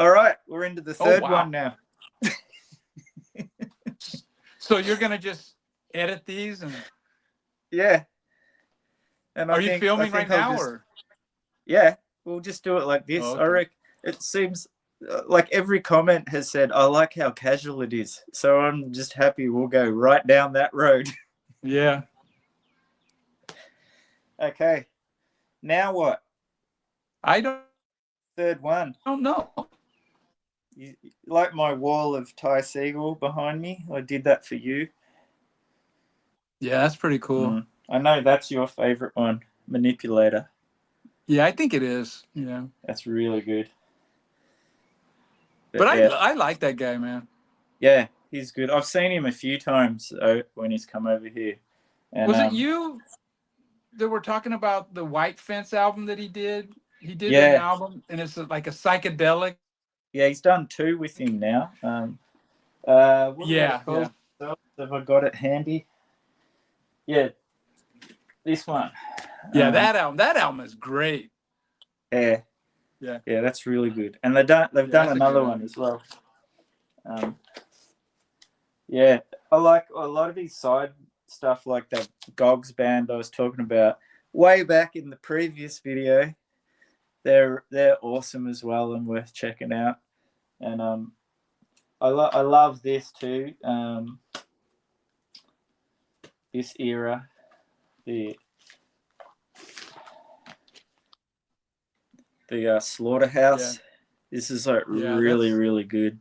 All right, we're into the third wow. one now. So you're gonna just edit these, and Yeah, and are you I filming right think I'll now, just or? yeah, we'll just do it like Oh, this. I okay. reckon it seems like every comment has said, I like how casual it is. So I'm just happy we'll go right down that road. Yeah. Okay, now what? I don't Third one. know. You like my wall of Ty Segall behind me? I did that for you. Yeah, that's pretty cool. I know that's your favorite one, Manipulator. Yeah, I think it is. Yeah. That's really good. But But yeah, I like that guy, man. yeah, he's good. I've seen him a few times when he's come over here. And Was it you that were talking about the White Fence album that he did? He did an yeah, album, and it's like a psychedelic. yeah, he's done two with him now. What are they Yeah, yeah, called? Have I got it handy? Yeah, this one. yeah. That album is great. Yeah, Yeah, yeah, that's really good. And they've yeah, done that's a good another one album. as well. Yeah, I like a lot of his side stuff, like that Gogs band I was talking about way back in the previous video. They're awesome as well and worth checking out. And I love this too. This era, the Slaughterhouse. Yeah, This is like yeah. really really good.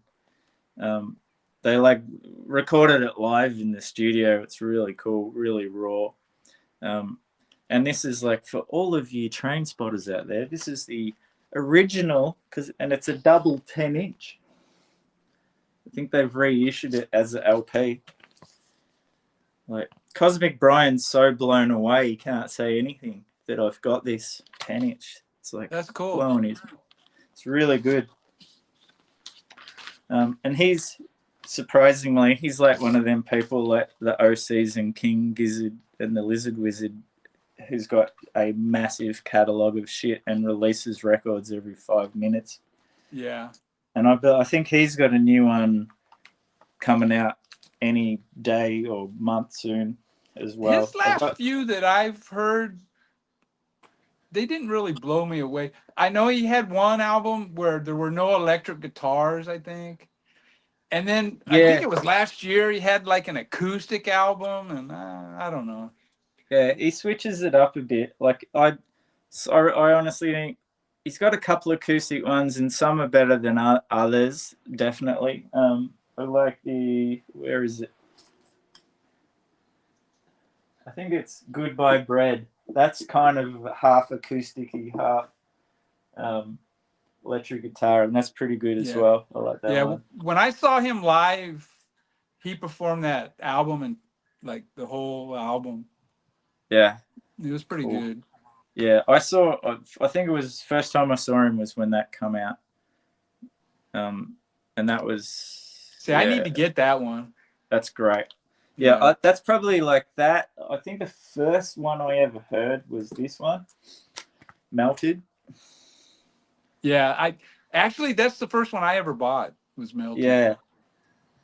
They like recorded it live in the studio. It's really cool, really raw. And this is like for all of you train spotters out there. This is the original and it's a double 10-inch. I think they've reissued it as an LP. Like Cosmic Brian's so blown away he can't say anything that I've got this 10-inch. It's like That's cool. blowing his. It's really good. And he's surprisingly he's like one of them people like the OCs and King Gizzard and the Lizard Wizard, who's got a massive catalogue of shit and releases records every 5 minutes. Yeah. And I think he's got a new one coming out any day or month soon as well. His last few that I've heard, they didn't really blow me away. I know he had one album where there were no electric guitars, I think. And then I think Yeah, it was last year he had like an acoustic album, and I don't know. yeah, he switches it up a bit. Like I honestly think he's got a couple acoustic ones, and some are better than others. Definitely. I like where is it? I think it's Goodbye Bread. That's kind of half acousticy, half electric guitar, and that's pretty good as Yeah. well. I like that one. When I saw him live, he performed that album and like the whole album. Yeah, it was pretty good. Yeah, I think it was first time I saw him was when that come out. And that was. See, I need to get that one. That's great. Yeah, that's probably like that. I think the first one I ever heard was this one, Melted. Yeah, that's the first one I ever bought was Melted. Yeah,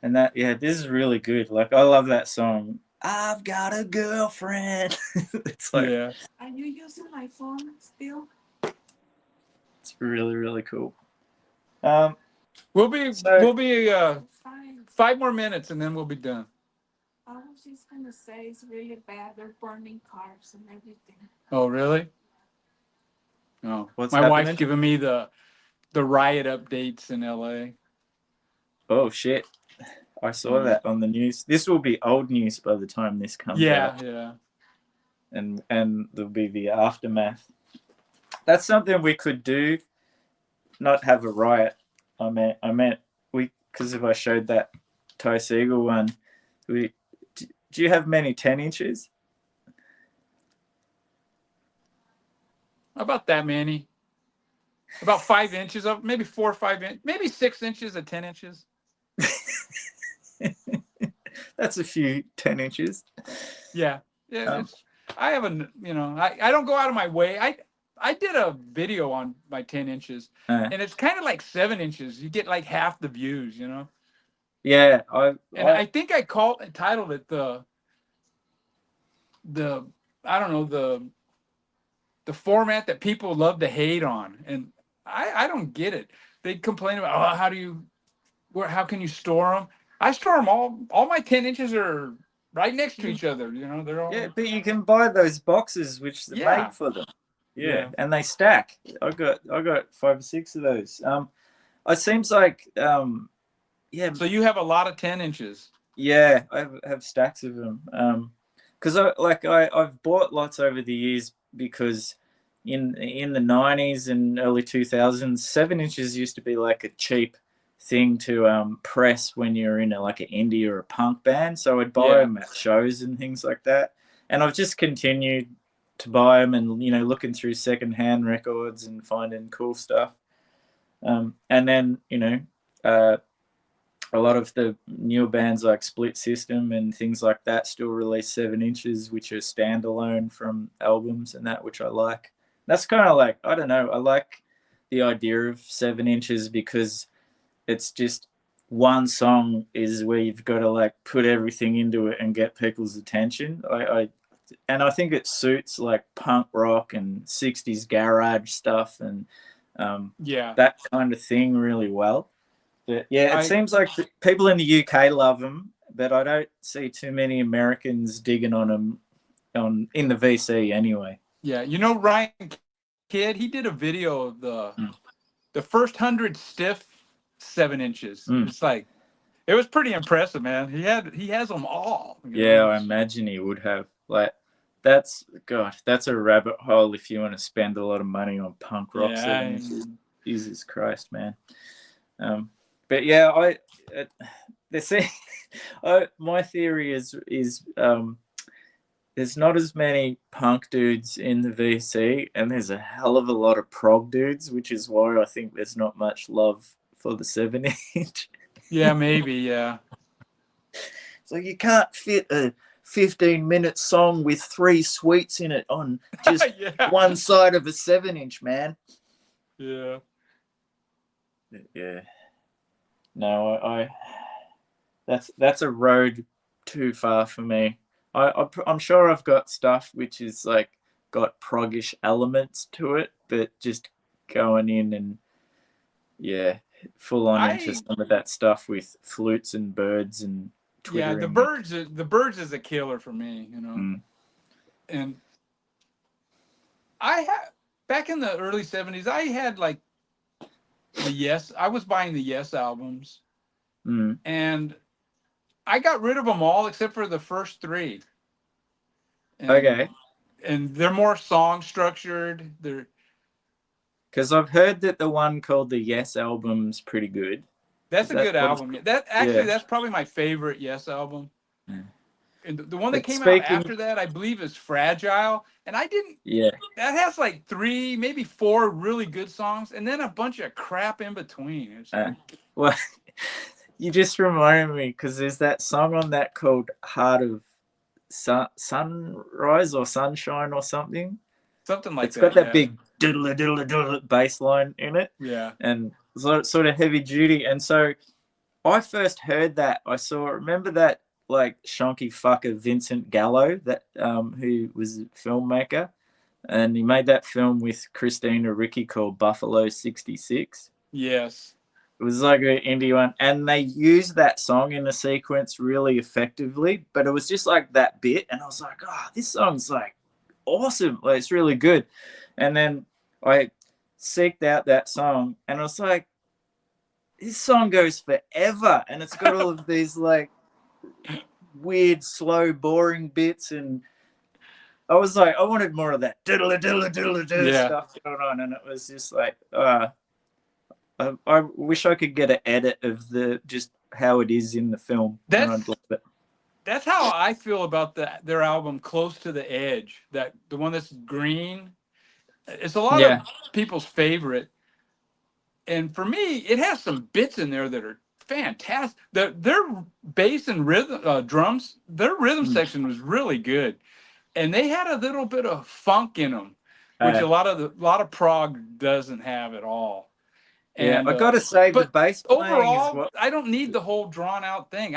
and this is really good. Like I love that song. I've got a girlfriend. It's like. Yeah. Are you using my phone still? It's really really cool. We'll be 5 more minutes and then we'll be done. I was just gonna say it's really bad. They're burning cars and everything. Oh, really? Oh, what's my happening? wife's giving me the riot updates in LA. Oh shit! I saw that on the news. This will be old news by the time this comes out. Yeah. And there'll be the aftermath. That's something we could do. Not have a riot. I meant because if I showed that Ty Segall one, do you have many 10-inches? About that many. About 5 inches of maybe 4 or 5 inches, maybe 6 inches of 10 inches. That's a few 10 inches. Yeah. I have I don't go out of my way. I did a video on my 10 inches, and it's kind of like 7 inches. You get like half the views, you know. Yeah, And I think I titled it the I don't know, the format that people love to hate on, and I don't get it. They complain about, oh, how can you store them? I store them all my 10 inches are right next to each other, you know. They're yeah, all, but you can buy those boxes which are yeah, made for them. Yeah, yeah. and they stack. I got 5 or 6 of those. It seems like yeah, So you have a lot of 10 inches. yeah, I have stacks of them. Because I've bought lots over the years because in the 90s and early 2000s, 7 inches used to be like a cheap thing to press when you're in like an indie or a punk band. So I'd buy Yeah. them at shows and things like that. And I've just continued to buy them and looking through secondhand records and finding cool stuff. And then uh, a lot of the newer bands like Split System and things like that still release 7 inches, which are standalone from albums and that, which I like. That's kind of like, I don't know, I like the idea of 7 inches because it's just one song is where you've got to like put everything into it and get people's attention. I think it suits like punk rock and 60s garage stuff and Yeah. that kind of thing really well. But yeah, it I seems like people in the UK love them, but I don't see too many Americans digging on them in the VC anyway. Yeah, you know Ryan Kidd, he did a video of the first 100 stiff 7 inches. Mm. It's like, it was pretty impressive, man. He has them all. Yeah, I imagine he would have. Like, that's a rabbit hole if you want to spend a lot of money on punk rock. Yeah, 7 inches. Jesus Christ, man. But yeah, my theory is there's not as many punk dudes in the VC, and there's a hell of a lot of prog dudes, which is why I think there's not much love for the 7 inch. yeah, maybe, yeah. So you can't fit a 15-minute song with 3 suites in it on just Yeah. one side of a 7 inch, man. Yeah. Yeah. No, that's a road too far for me. I'm sure I've got stuff which is like got proggish elements to it, but just going in and full on into some of that stuff with flutes and birds and twittering. Yeah, the birds is a killer for me, you know. Mm. And back in the early 70s, I had like I was buying the Yes albums. Mm. And I got rid of them all except for the first 3. And, Okay. And they're more song structured. Because I've heard that the one called the Yes album's pretty good. That's a good album. That's probably my favorite Yes album. Yeah. And the one that came out after that, I believe, is Fragile. And I didn't. Yeah. That has like 3, maybe 4 really good songs, and then a bunch of crap in between. Well, you just reminded me because there's that song on that called "Heart of Sunrise" or "Sunshine" or something. Something like that. It's got that big diddle diddle diddle bass line in it. Yeah. And sort of heavy duty. And so I first heard that. Remember that like shonky fucker Vincent Gallo, that who was a filmmaker, and he made that film with Christina Ricci called Buffalo 66. Yes. It was like an indie one, and they used that song in a sequence really effectively, but it was just like that bit, and I was like, oh, this song's like awesome. Like, it's really good. And then I seeked out that song, and I was like, this song goes forever, and it's got all of these like weird, slow, boring bits, and I was like, I wanted more of that diddle diddle diddle diddle stuff going on, and it was just like, I wish I could get an edit of just how it is in the film. That's how I feel about their album "Close to the Edge." The one that's green. It's a lot of people's favorite, and for me, it has some bits in there that are fantastic. Their bass and rhythm, drums, their rhythm section was really good, and they had a little bit of funk in them. which a lot of prog doesn't have at all. Yeah, And I gotta say the but bass playing is overall, what. I don't need the whole drawn out thing.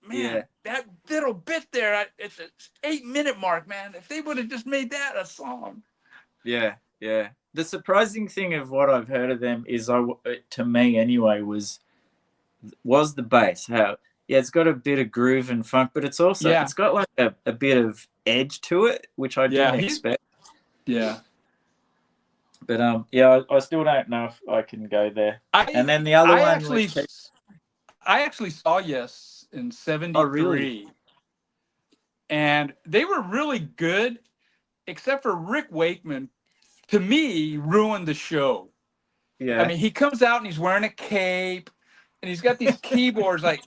Yeah, That little bit there, it's an 8-minute mark, man. If they would have just made that a song. yeah, yeah. The surprising thing of what I've heard of them is, to me anyway, was the bass. How yeah, it's got a bit of groove and funk, but it's got like a bit of edge to it, which I didn't expect. Yeah. But yeah, I still don't know if I can go there. And then the other one, I actually saw Yes in '73. Oh, really? And they were really good, except for Rick Wakeman, to me, ruined the show. Yeah. I mean, he comes out and he's wearing a cape, and he's got these keyboards like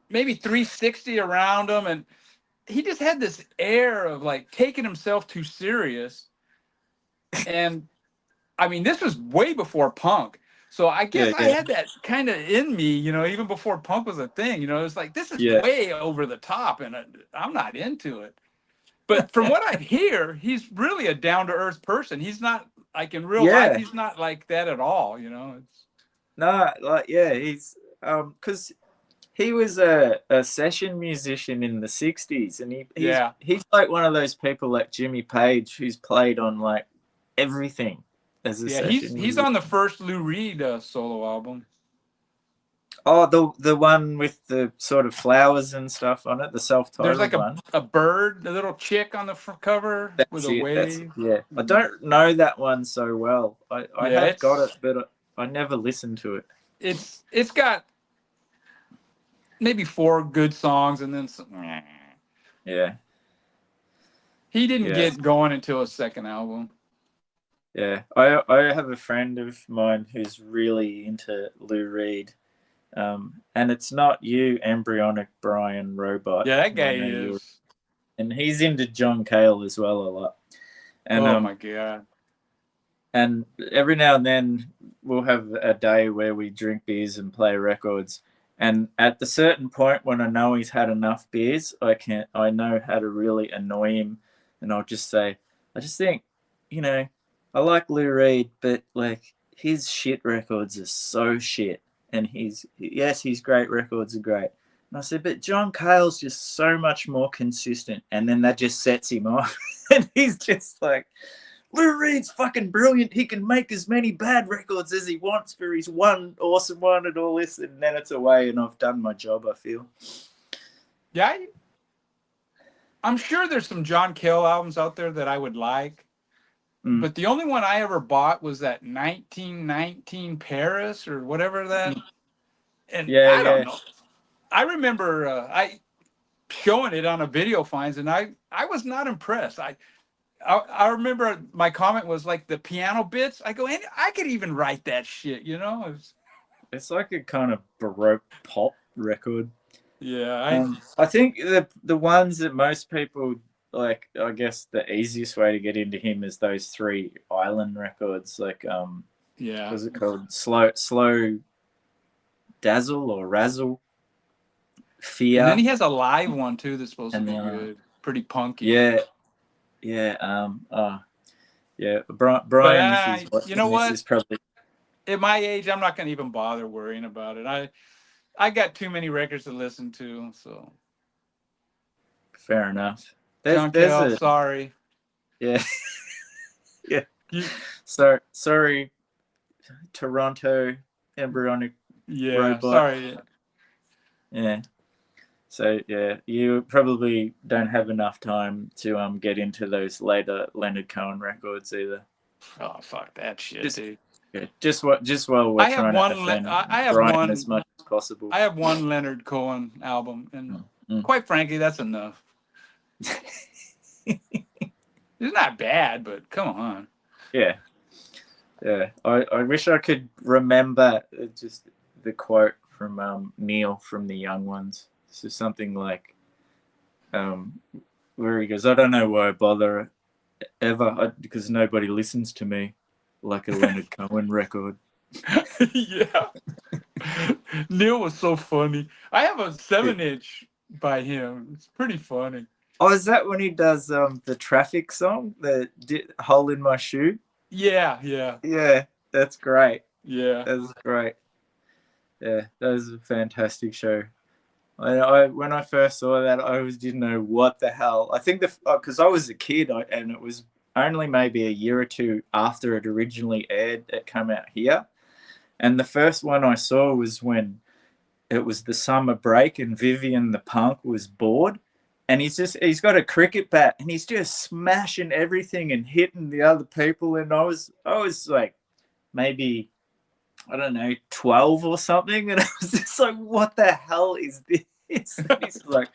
maybe 360 around him, and he just had this air of like taking himself too serious. And I mean, this was way before punk. So I guess I had that kind of in me, even before punk was a thing. It's like, this is way over the top, and I'm not into it. But from what I hear, he's really a down-to-earth person. He's not, like, in real life, he's not like that at all, It's... No, like, he's, because he was a session musician in the 60s, and he's like one of those people like Jimmy Page who's played on, like, everything as a session musician. He's on the first Lou Reed solo album. Oh, the one with the sort of flowers and stuff on it, the self-titled There's like one. a bird, a little chick on the front cover with a wave. I don't know that one so well. I have got it, but I never listened to it. It's got maybe 4 good songs, and then some. Yeah. He didn't get going until his second album. Yeah, I have a friend of mine who's really into Lou Reed. And it's not you, Embryonic Brian Robot. Yeah, that guy is. And he's into John Cale as well a lot. And, oh, my God. And every now and then we'll have a day where we drink beers and play records. And at the certain point when I know he's had enough beers, I know how to really annoy him. And I'll just say, I just think, I like Lou Reed, but like his shit records are so shit. And his great records are great. And I said, but John Cale's just so much more consistent. And then that just sets him off. And he's just like, Lou Reed's fucking brilliant. He can make as many bad records as he wants for his one awesome one and all this. And then it's away and I've done my job, I feel. Yeah. I'm sure there's some John Cale albums out there that I would like. But the only one I ever bought was that 1919 Paris or whatever that. And I don't know. I remember I showing it on a Video Finds, and I was not impressed. I remember my comment was like the piano bits. I go, I could even write that shit, It's like a kind of Baroque pop record. Yeah. I think the ones that most people like, I guess the easiest way to get into him is those 3 Island records. Like, what's it called? Slow Dazzle or Razzle. Fear. And then he has a live one too that's supposed to be good. Pretty punky. Yeah. Brian, if he's watching, you know what? Is probably... At my age, I'm not going to even bother worrying about it. I got too many records to listen to, so. Fair enough. John Cale, sorry. Yeah. Yeah. Sorry, Toronto Embryonic Robot. Sorry. Yeah. So, yeah, you probably don't have enough time to get into those later Leonard Cohen records either. Oh, fuck that shit, dude. Yeah, just while we're trying to defend Brian as much as possible. I have one Leonard Cohen album, and quite frankly, that's enough. It's not bad, but come on. Yeah. I wish I could remember just the quote from Neil from The Young Ones. This is something like, where he goes, I don't know why I bother ever, because nobody listens to me like a Leonard Cohen record. Yeah. Neil was so funny. I have a 7-inch by him. It's pretty funny. Oh, is that when he does the traffic song, the hole in my shoe? Yeah, yeah, Yeah, that's great. yeah. That's great. Yeah, that was a fantastic show. When I first saw that, I didn't know what the hell. I think because I was a kid, and it was only maybe a year or two after it originally aired. It came out here, and the first one I saw was when it was the summer break, and Vivian the punk was bored, and he's got a cricket bat, and he's just smashing everything and hitting the other people, and I was like maybe I don't know 12 or something, and I was just like, what the hell is this? And he's like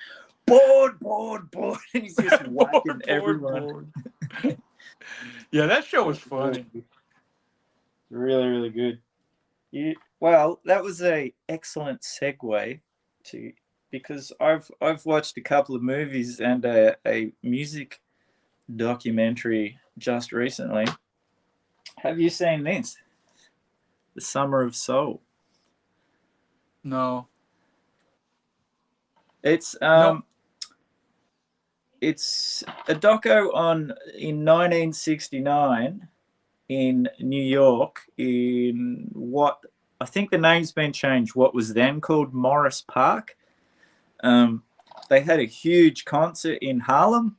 bored, and he's just whacking everyone. Bored. Yeah, that show was Really, funny. really good. Well, that was a excellent segue to because I've watched a couple of movies and a music documentary just recently. Have you seen this? The Summer of Soul. No. It's Nope. it's a doco on in 1969 in New York in what I think the name's been changed. What was then called Morris Park. They had a huge concert in Harlem,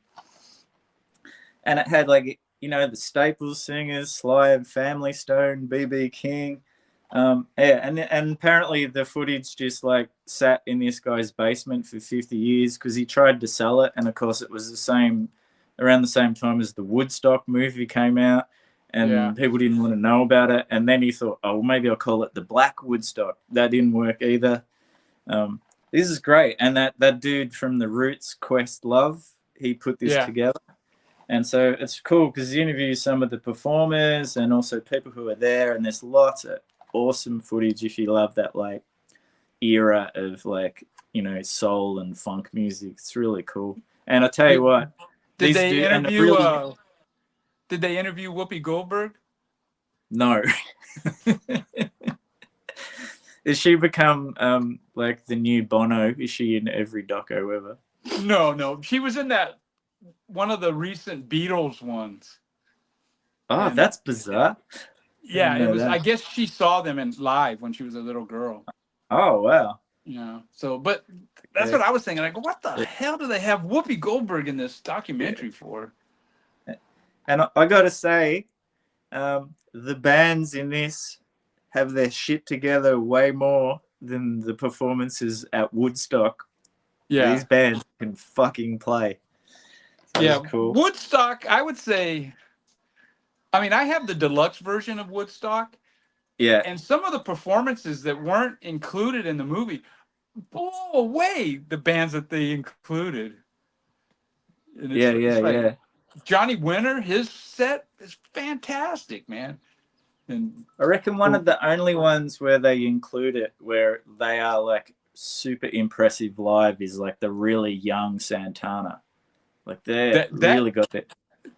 and it had like the Staples singers, Sly and Family Stone, BB King. Yeah, and apparently the footage just like sat in this guy's basement for 50 years because he tried to sell it, and of course it was around the same time as the Woodstock movie came out, and people didn't want to know about it. And then he thought, oh, maybe I'll call it the Black Woodstock. That didn't work either. This is great, and that dude from the Roots, Questlove, he put this together. And so it's cool because he interviews some of the performers and also people who are there, and there's lots of awesome footage if you love that like era of like soul and funk music. It's really cool. And I tell you what, Did they interview Whoopi Goldberg? No. Has she become like the new Bono? Is she in every doco ever? No. She was in that one of the recent Beatles ones. Oh, that's bizarre. Yeah, it was. I guess she saw them in live when she was a little girl. Oh wow. Yeah. So, but that's what I was thinking. Like, what the hell do they have Whoopi Goldberg in this documentary for? And I got to say, the bands in this have their shit together way more than the performances at Woodstock. Yeah. These bands can fucking play. That's cool. Woodstock, I would say. I mean, I have the deluxe version of Woodstock. Yeah. And some of the performances that weren't included in the movie blow away the bands that they included. And it's Johnny Winter, his set is fantastic, man. And I reckon one of the only ones where they include it where they are like super impressive live is like the really young Santana. Like they really got it.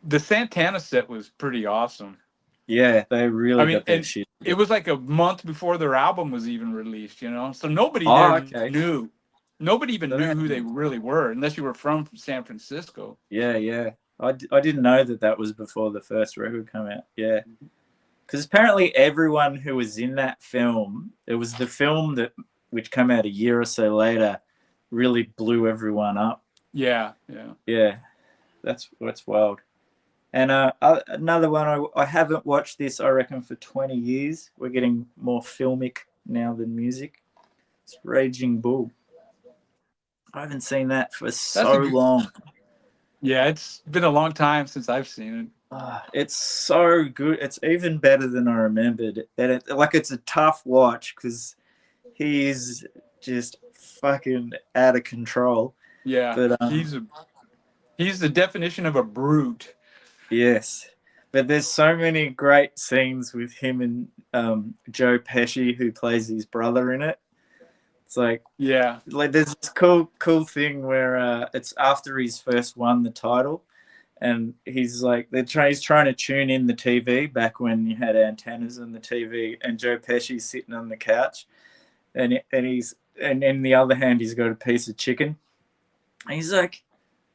The Santana set was pretty awesome. Yeah, they really got that shit. It was like a month before their album was even released, so nobody there knew. Nobody even knew who they really were, unless you were from San Francisco. Yeah. I didn't know that was before the first record came out. Yeah. Because apparently everyone who was in that film, it was the film which came out a year or so later, really blew everyone up. Yeah. That's wild. And another one, I haven't watched this, I reckon, for 20 years. We're getting more filmic now than music. It's Raging Bull. I haven't seen that for so long. Yeah, it's been a long time since I've seen it. It's so good. It's even better than I remembered. And it's a tough watch because he's just fucking out of control. Yeah, but he's the definition of a brute. Yes, but there's so many great scenes with him and Joe Pesci, who plays his brother in it. It's like there's this cool thing where it's after he's first won the title, and he's like he's trying to tune in the TV back when you had antennas on the TV, and Joe Pesci's sitting on the couch, and in the other hand he's got a piece of chicken. And he's like,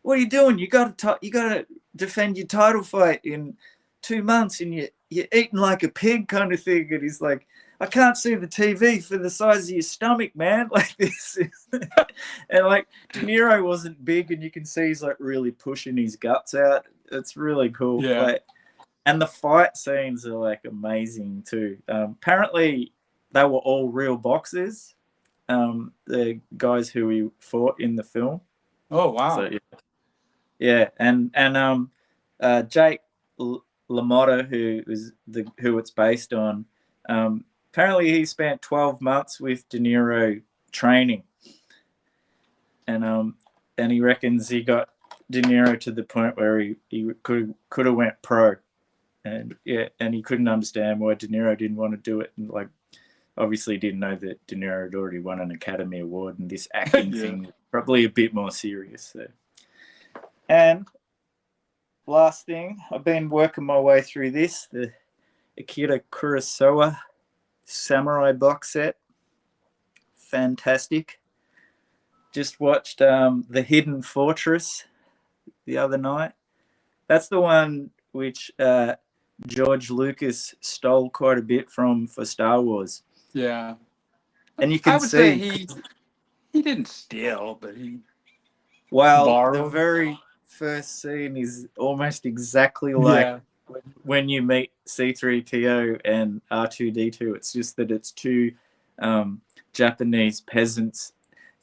what are you doing? You got to defend your title fight in 2 months, and you're eating like a pig, kind of thing. And he's like, I can't see the TV for the size of your stomach, man. Like this. And like De Niro wasn't big, and you can see he's like really pushing his guts out. It's really cool. Yeah. Like, and the fight scenes are like amazing too. Apparently, they were all real boxers. The guys who he fought in the film. Oh wow. So yeah, and Jake LaMotta, who it's based on, apparently he spent 12 months with De Niro training, and he reckons he got De Niro to the point where he could have went pro, and he couldn't understand why De Niro didn't want to do it, and like obviously didn't know that De Niro had already won an Academy Award, and this acting thing was probably a bit more serious. So. And last thing, I've been working my way through this, the Akira Kurosawa Samurai box set. Fantastic. Just watched The Hidden Fortress the other night. That's the one which George Lucas stole quite a bit from for Star Wars. Yeah. And you can say he didn't steal, but he borrowed. The very first scene is almost exactly like when you meet C-3PO and R2-D2. It's just that it's two Japanese peasants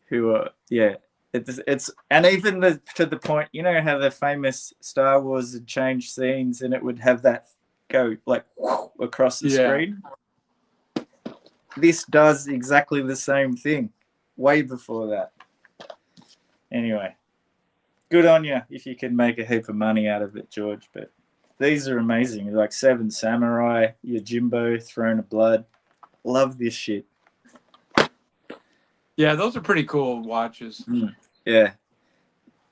who are it's and even to the point, you know how the famous Star Wars had changed scenes and it would have that go like across the screen. This does exactly the same thing way before that. Anyway, good on you if you can make a heap of money out of it, George. But these are amazing. Like Seven Samurai, Yojimbo, Throne of Blood. Love this shit. Yeah, those are pretty cool watches. Yeah.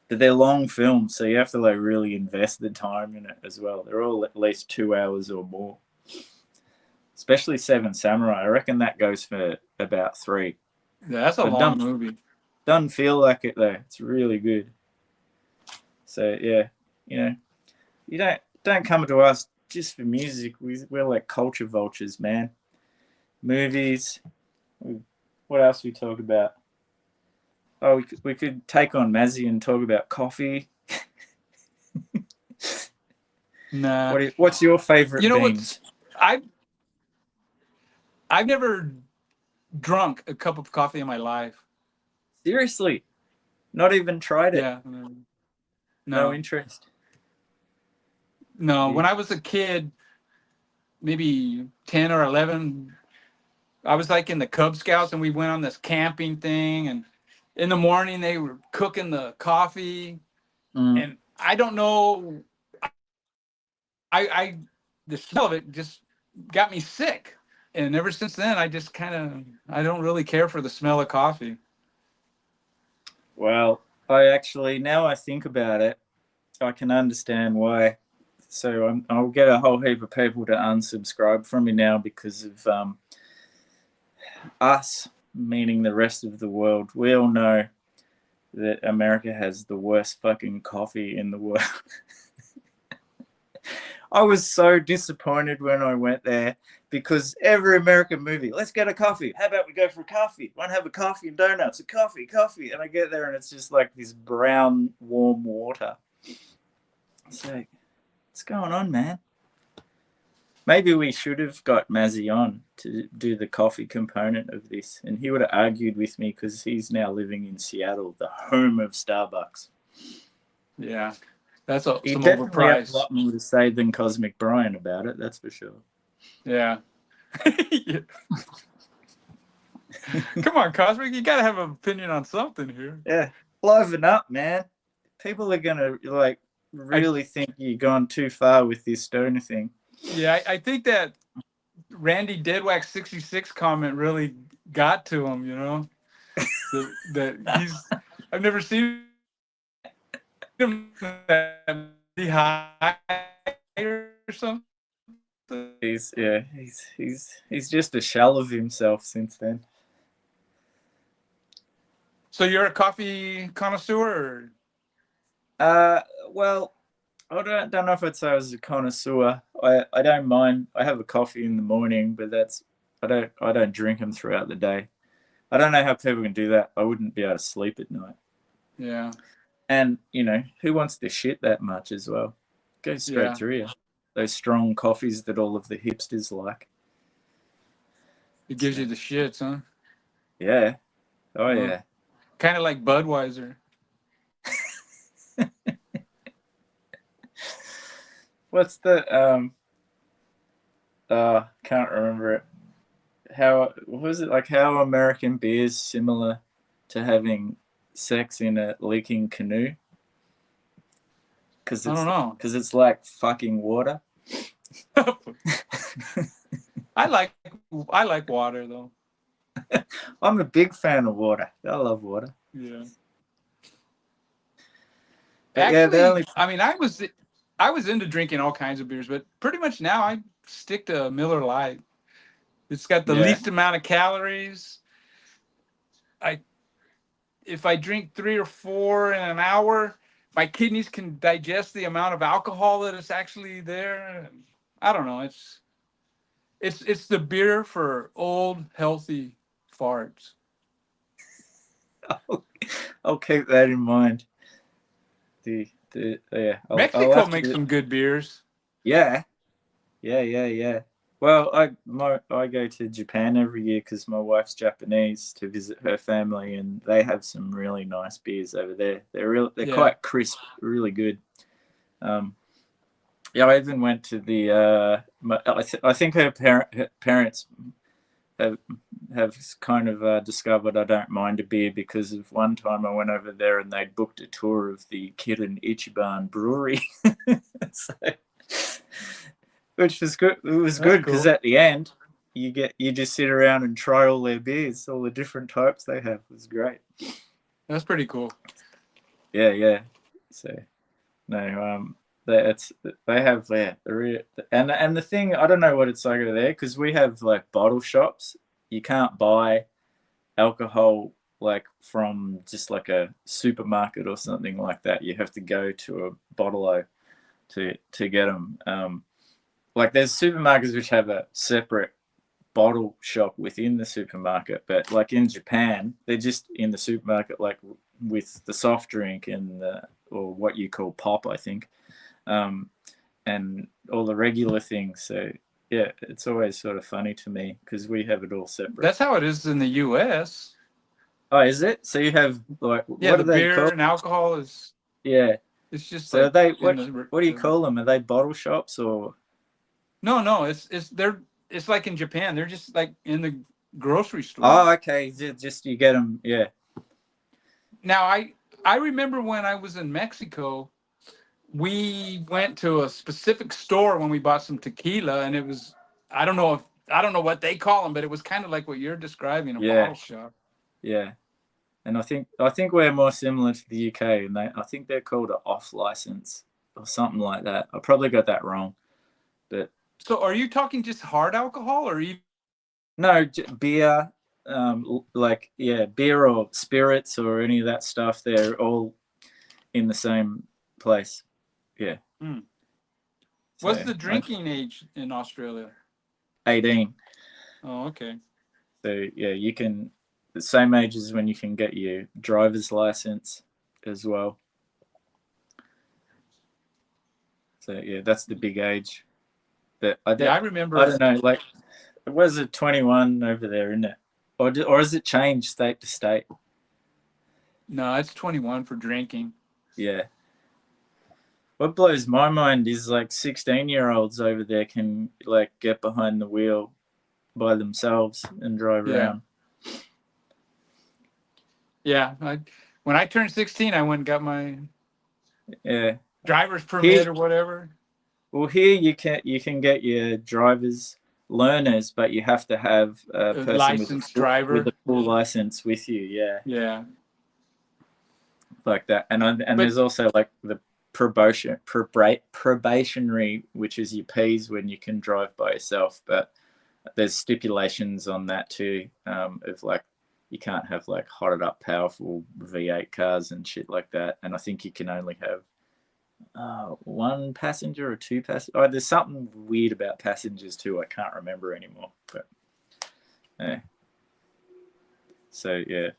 But they're long films, so you have to like really invest the time in it as well. They're all at least 2 hours or more. Especially Seven Samurai. I reckon that goes for about 3. Yeah, that's a long movie. Doesn't feel like it though. It's really good. So yeah, you know, you don't come to us just for music. We're like culture vultures, man. Movies. What else we talk about? Oh, we could take on Mazzy and talk about coffee. Nah. What's your favorite? You know beans? what? I've never drunk a cup of coffee in my life. Seriously, not even tried it. Yeah. No interest. No, when I was a kid, maybe 10 or 11, I was like in the Cub Scouts and we went on this camping thing, and in the morning they were cooking the coffee and I don't know, I the smell of it just got me sick, and ever since then I just I don't really care for the smell of coffee. Well, now I think about it, I can understand why. So I'll get a whole heap of people to unsubscribe from me now because of us, meaning the rest of the world. We all know that America has the worst fucking coffee in the world. I was so disappointed when I went there because every American movie, let's get a coffee. How about we go for a coffee? Want to have a coffee and donuts? A coffee. And I get there and it's just like this brown, warm water. It's like, what's going on, man? Maybe we should have got Mazzy on to do the coffee component of this, and he would have argued with me because he's now living in Seattle, the home of Starbucks. Yeah, that's some definitely overpriced. Has a lot more to say than Cosmic Brian about it, that's for sure. Yeah. Come on, Cosmic, you gotta have an opinion on something here. Yeah, liven up, man. People are gonna like really think you've gone too far with this stoner thing. Yeah, I think that Randy Deadwax 66 comment really got to him, you know. I've never seen him that high or something. He's just a shell of himself since then. So you're a coffee connoisseur? Or? Well, I don't know if I'd say I was a connoisseur. I don't mind. I have a coffee in the morning, but I don't drink them throughout the day. I don't know how people can do that. I wouldn't be able to sleep at night. Yeah. And who wants to shit that much as well? Goes straight Yeah. through you. Those strong coffees that all of the hipsters like. It gives you the shits, huh? Yeah. Oh Well, yeah. kind of like Budweiser. What's the can't remember it. How was it like? How American beer's similar to having sex in a leaking canoe? Because I don't know. it's like fucking water. I like water though. I'm a big fan of water. I love water. Yeah. But Actually, yeah, the only I mean, I was into drinking all kinds of beers, but pretty much now I stick to Miller Lite. It's got the yeah. least amount of calories. I If I drink 3 or 4 in an hour, my kidneys can digest the amount of alcohol that is actually there. I don't know. It's the beer for old healthy farts. I'll keep that in mind. Yeah. I'll Mexico have to makes do. some good beers. Yeah. Yeah. Well, I go to Japan every year because my wife's Japanese to visit her family, and they have some really nice beers over there. They're Yeah. quite crisp, really good. Yeah, I even went to the. I think her parents have kind of discovered I don't mind a beer because of one time I went over there and they'd booked a tour of the Kirin Ichiban brewery. So, which was good. It was That's good because cool. at the end you just sit around and try all their beers, all the different types they have. It was great. That's pretty cool. Yeah. So no, they have and the thing I don't know what it's like over there because we have like bottle shops. You can't buy alcohol like from just like a supermarket or something like that. You have to go to a bottle to get them. Like there's supermarkets which have a separate bottle shop within the supermarket, but like in Japan, they're just in the supermarket, like with the soft drink and or what you call pop, I think, and all the regular things. So yeah, it's always sort of funny to me because we have it all separate. That's how it is in the U.S. Oh, is it? So you have like Yeah, what the are they beer called? and alcohol is Yeah. it's just So are like they in what do you call them? Are they bottle shops or? No, it's like in Japan. They're just like in the grocery store. Oh, okay. Just you get them. Yeah. Now I remember when I was in Mexico, we went to a specific store when we bought some tequila, and it was I don't know what they call them, but it was kind of like what you're describing, a Yeah. bottle shop. Yeah. And I think we're more similar to the UK, and I think they're called an off license or something like that. I probably got that wrong, but So are you talking just hard alcohol or even no, beer, like beer or spirits or any of that stuff. They're all in the same place. Yeah. what's So the drinking age in Australia? 18. Oh, okay. So yeah, you can the same age as when you can get your driver's license as well. So yeah, that's the big age. But I Yeah, I don't remember. know. Like, was it 21 over there, isn't it? Or has it changed state to state? No, it's 21 for drinking. Yeah. What blows my mind is like 16-year-olds over there can like get behind the wheel by themselves and drive Yeah. around. Yeah. When I turned 16, I went and got my Yeah. driver's Here, permit or whatever. well, here you can get your driver's learners, but you have to have a A person licensed with driver. a full license with you. Yeah, Yeah. like that. And But there's also like the probationary, which is your P's when you can drive by yourself. But there's stipulations on that too, of like you can't have like hotted up powerful V8 cars and shit like that. And I think you can only have one passenger or two passengers. Oh, there's something weird about passengers too. I can't remember anymore. But yeah. So yeah,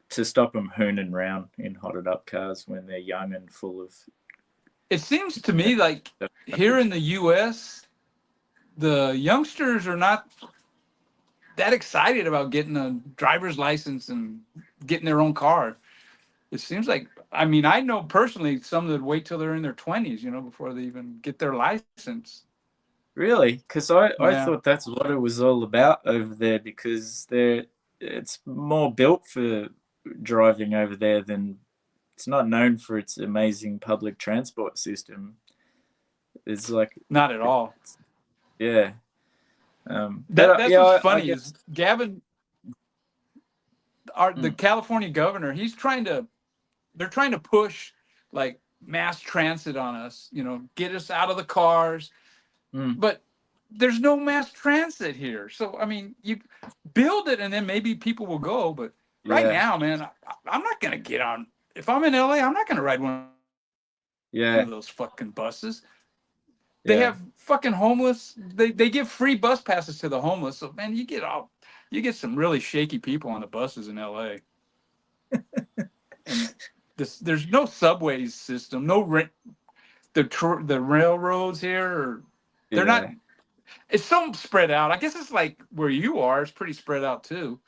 to stop them hooning around in hotted up cars when they're young and full of. It seems to me like here in the U.S., the youngsters are not that excited about getting a driver's license and getting their own car. It seems like, I mean, I know personally some that wait till they're in their 20s, before they even get their license. Really? Because I Yeah. thought that's what it was all about over there, because it's more built for driving over there than it's not known for its amazing public transport system. It's like Not at all. Yeah. That's yeah, what's I funny guess, is Gavin, the California governor, they're trying to push like mass transit on us, get us out of the cars. But there's no mass transit here. So, I mean, you build it and then maybe people will go. But right now, man, I'm not going to get on. If I'm in LA, I'm not going to ride one of those fucking buses. They have fucking homeless. They give free bus passes to the homeless. So, man, you get some really shaky people on the buses in LA. And there's no subway system, the railroads here, they're not. It's so spread out. I guess it's like where you are. It's pretty spread out too.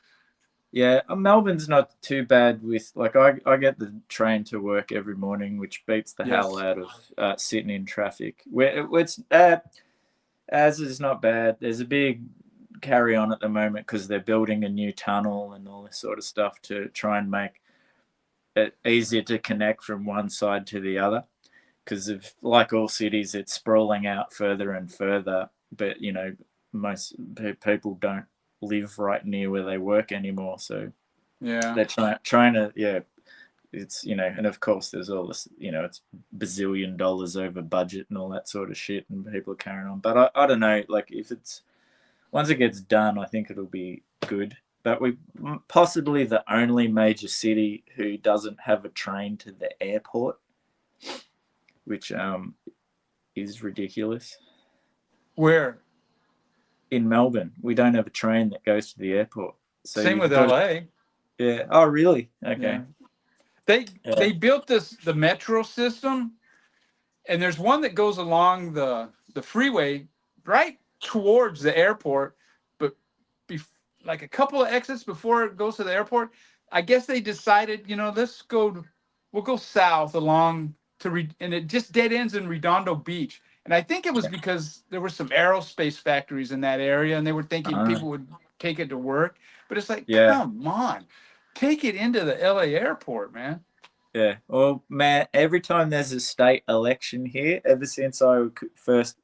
Yeah, Melbourne's not too bad with, like, I get the train to work every morning, which beats the hell out of sitting in traffic. It's as is not bad. There's a big carry on at the moment because they're building a new tunnel and all this sort of stuff to try and make it easier to connect from one side to the other. Because of, like all cities, it's sprawling out further and further. But most people don't live right near where they work anymore, so they're trying to it's and of course there's all this, it's bazillion dollars over budget and all that sort of shit, and people are carrying on. But I don't know, like, if it's once it gets done, I think it'll be good. But we possibly the only major city who doesn't have a train to the airport, which is ridiculous. Where? In Melbourne, we don't have a train that goes to the airport. So same with LA. Yeah. Oh, really? Okay. Yeah. They built the metro system, and there's one that goes along the freeway right towards the airport, but like a couple of exits before it goes to the airport. I guess they decided, we'll go south along and it just dead ends in Redondo Beach. And I think it was because there were some aerospace factories in that area, and they were thinking people would take it to work. But it's like, come on, take it into the LA airport, man. Yeah. Well, man, every time there's a state election here, ever since I first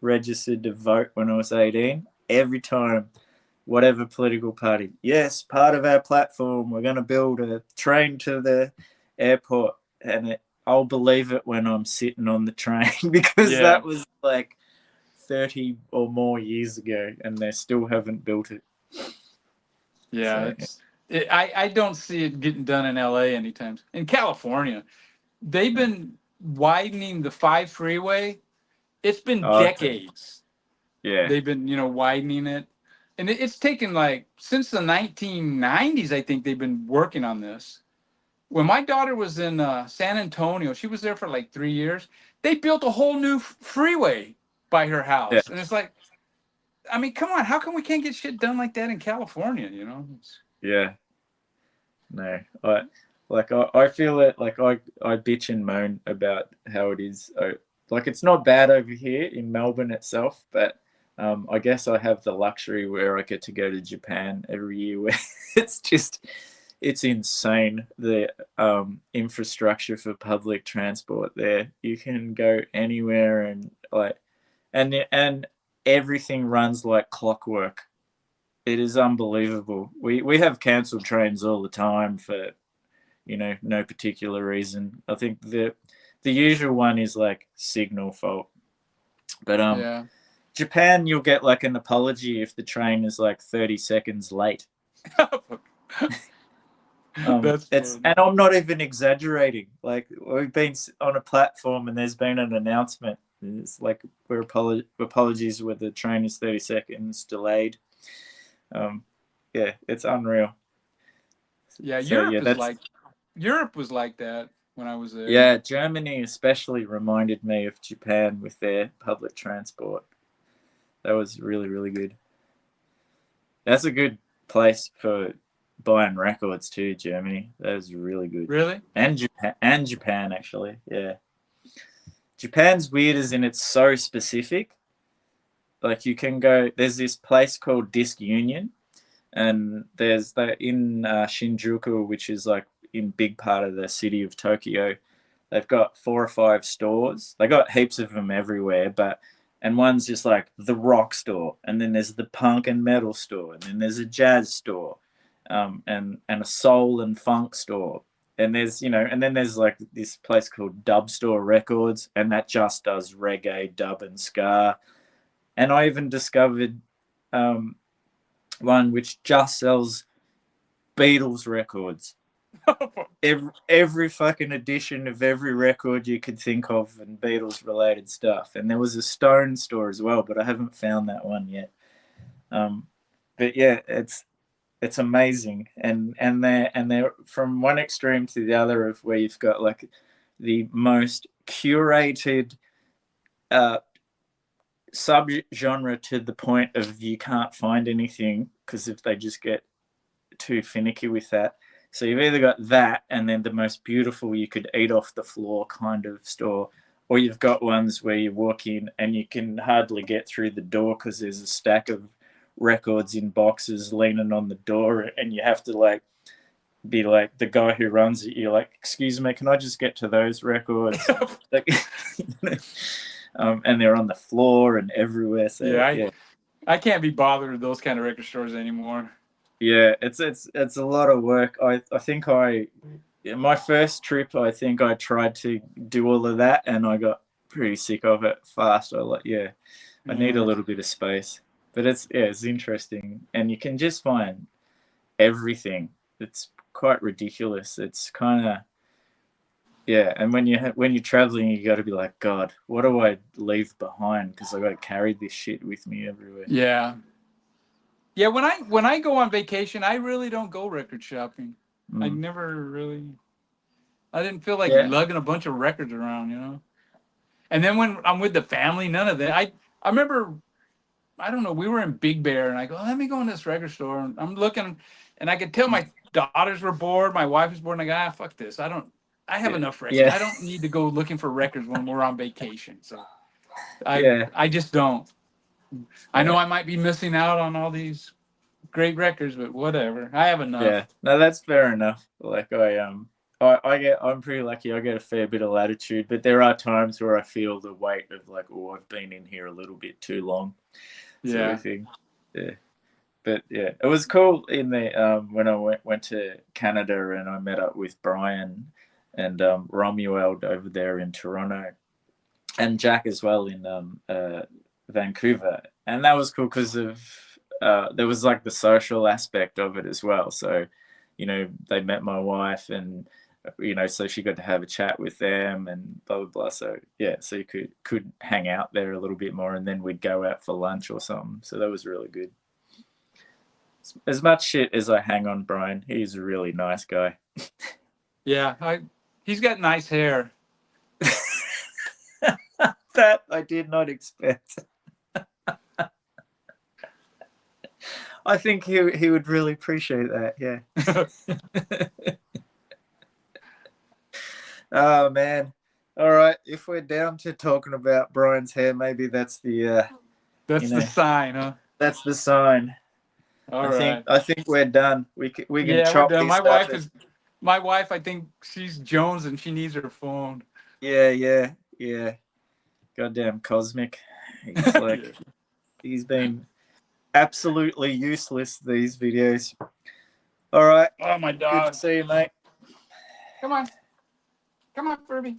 registered to vote when I was 18, every time, whatever political party, yes, part of our platform, we're going to build a train to the airport. And I'll believe it when I'm sitting on the train, because that was like 30 or more years ago, and they still haven't built it. Yeah, I don't see it getting done in LA anytime. In California, they've been widening the 5 freeway. It's been decades. Yeah. They've been, widening it. And it's taken like since the 1990s, I think they've been working on this. When my daughter was in San Antonio, she was there for like 3 years. They built a whole new freeway by her house. Yeah. And it's like, I mean, come on, how come we can't get shit done like that in California, Yeah. No, I feel it, like I bitch and moan about how it is. Like, it's not bad over here in Melbourne itself, but I guess I have the luxury where I get to go to Japan every year, where it's insane, the infrastructure for public transport there. You can go anywhere, and and everything runs like clockwork. It is unbelievable. We have cancelled trains all the time for no particular reason. I think the usual one is like signal fault. But Japan, you'll get like an apology if the train is like 30 seconds late. That's It's funny. and I'm not even exaggerating. Like we've been on a platform and there's been an announcement. It's like apologies with the train is 30 seconds delayed. Yeah, it's unreal. Yeah, So yeah, Europe was like that when I was there. yeah. Germany especially reminded me of Japan with their public transport. That was really really good. That's a good place for buying records too. Germany, that was really good. Really? And Japan actually, yeah. Japan's weird as in it's so specific. Like you can go. There's this place called Disc Union, and there's that in Shinjuku, which is like in big part of the city of Tokyo. They've got 4 or 5 stores. They got heaps of them everywhere, and one's just like the rock store, and then there's the punk and metal store, and then there's a jazz store, and a soul and funk store, and then there's like this place called Dub Store Records, and that just does reggae, dub, and ska. And I even discovered one which just sells Beatles records. Every fucking edition of every record you could think of and Beatles related stuff. And there was a Stone store as well, but I haven't found that one yet. But yeah, it's amazing, and they're from one extreme to the other of where you've got like the most curated subgenre to the point of you can't find anything because if they just get too finicky with that. So you've either got that and then the most beautiful you could eat off the floor kind of store, or you've got ones where you walk in and you can hardly get through the door because there's a stack of records in boxes leaning on the door, and you have to like be like the guy who runs it. You're like, excuse me, can I just get to those records? And they're on the floor and everywhere. So Yeah, I can't be bothered with those kind of record stores anymore. Yeah, it's a lot of work. I think my first trip, I think I tried to do all of that, and I got pretty sick of it fast. I need a little bit of space, but it's interesting, and you can just find everything. It's quite ridiculous. It's kind of and when you're traveling, you got to be like, God, what do I leave behind? Because I got to carry this shit with me everywhere. Yeah. Yeah, when I go on vacation, I really don't go record shopping. I never really. I didn't feel like lugging a bunch of records around, you know. And then when I'm with the family, none of that. I remember, I don't know, we were in Big Bear, and I go, let me go in this record store. And I'm looking, and I could tell my daughters were bored, my wife was bored, and I go, fuck this. I have enough records. Yeah. I don't need to go looking for records when we're on vacation. So I just don't. I know I might be missing out on all these great records, but whatever. I have enough. Yeah, no, that's fair enough. Like I'm pretty lucky. I get a fair bit of latitude, but there are times where I feel the weight of like, oh, I've been in here a little bit too long, sort of thing. Yeah, but yeah, it was cool in the when I went to Canada and I met up with Brian and Romuald over there in Toronto, and Jack as well in Vancouver, and that was cool because of there was like the social aspect of it as well. So, they met my wife, and so she got to have a chat with them and blah blah blah. So yeah, so you could hang out there a little bit more, and then we'd go out for lunch or something. So that was really good. As much shit as I hang on Brian, he's a really nice guy. Yeah, he's got nice hair. That I did not expect. I think he would really appreciate that. Yeah. Oh man. All right. If we're down to talking about Brian's hair, maybe that's the the sign, huh? That's the sign. I think we're done. We can chop we're done. this My wife, I think she's Jones and she needs her phone. Yeah. Goddamn Cosmic. He's like he's been absolutely useless, these videos. All right. Oh my dog. Good to see you, mate. Come on, Furby.